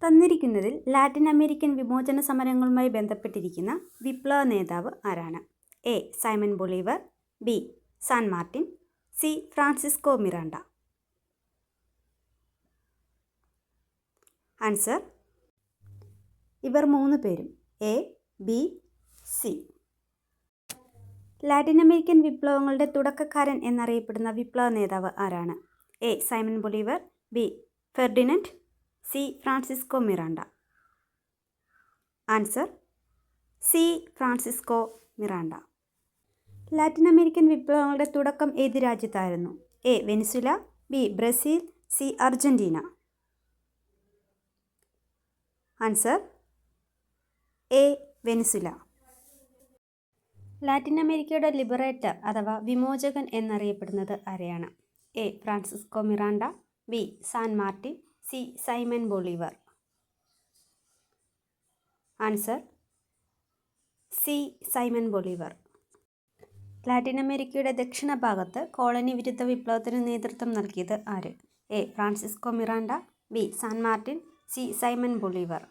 തന്നിരിക്കുന്നതിൽ Latin American വിമോചന സമരങ്ങളുമായി ബന്ധപ്പെട്ടിരിക്കുന്ന വിപ്ലവ നേതാവ് ആരാണ്? A. Simon Bolivar, B. San Martin, C. Francisco Miranda. Answer ഇവർ 3 പേരും. A, B, C. Latin American വിപ്ലവങ്ങളുടെ തുടക്കക്കാരൻ എന്നറിയപ്പെടുന്ന വിപ്ലവ നേതാവ് ആരാണ്? A. Simon Bolivar, B. Ferdinand, C. Francisco Miranda. Answer C. Francisco Miranda. Latin American വിപ്ലവങ്ങളുടെ തുടക്കം ഏത് രാജ്യത്തായിരുന്നു? A. Venezuela, B. Brazil, C. Argentina. Answer A. Venezuela. Latin അമേരിക്കയുടെ ലിബറേറ്റർ അഥവാ വിമോചകൻ എന്നറിയപ്പെടുന്നത് ആരെയാണ്? A. Francisco Miranda, B. San Martin, C. Simon Bolivar. Answer C. Simon Bolivar. Latin അമേരിക്കയുടെ ദക്ഷിണ ഭാഗത്ത് കോളനി വിരുദ്ധ വിപ്ലവത്തിന് നേതൃത്വം നൽകിയത് ആര്? A. Francisco Miranda, B. San Martin, C. Simon Bolivar.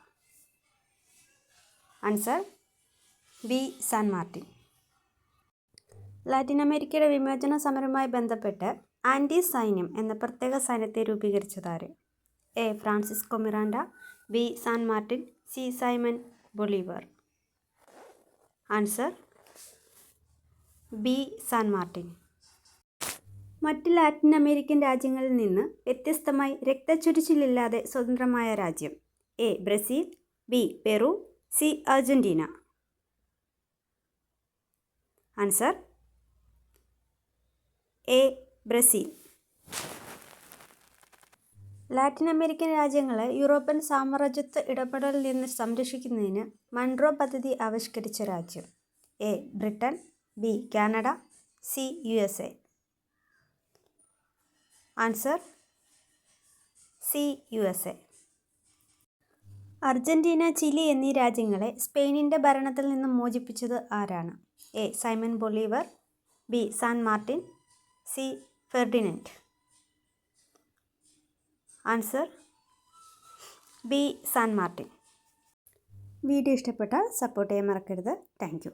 Answer B. San Martin. Latin അമേരിക്കയുടെ വിമോചന സമരവുമായി ബന്ധപ്പെട്ട് ആൻറ്റി സൈന്യം എന്ന പ്രത്യേക സൈന്യത്തെ രൂപീകരിച്ചതാര്? A. Francisco Miranda, B. San Martin, C. Simon Bolivar. Answer B. San Martin. മറ്റ് ലാറ്റിൻ അമേരിക്കൻ രാജ്യങ്ങളിൽ നിന്ന് വ്യത്യസ്തമായി രക്തച്ചൊരിച്ചിലില്ലാതെ സ്വതന്ത്രമായ രാജ്യം? A. Brazil, B. Peru, C. Argentina. Answer A. Brazil. Latin American രാജ്യങ്ങളെ യൂറോപ്യൻ സാമ്രാജ്യത്വ ഇടപെടലിൽ നിന്ന് സംരക്ഷിക്കുന്നതിന് മൺട്രോ പദ്ധതി ആവിഷ്കരിച്ച രാജ്യം? A. Britain, B. Canada, C. USA. Answer C. USA. Argentina, Chile എന്നീ രാജ്യങ്ങളെ സ്പെയിനിൻ്റെ ഭരണത്തിൽ നിന്നും മോചിപ്പിച്ചത് ആരാണ്? A. Simon Bolivar, B. San Martin, C. Ferdinand. Answer B. San Martin. Video ഇഷ്ടപ്പെട്ടാൽ സപ്പോർട്ട് ചെയ്യാൻ മറക്കരുത്. Thank you.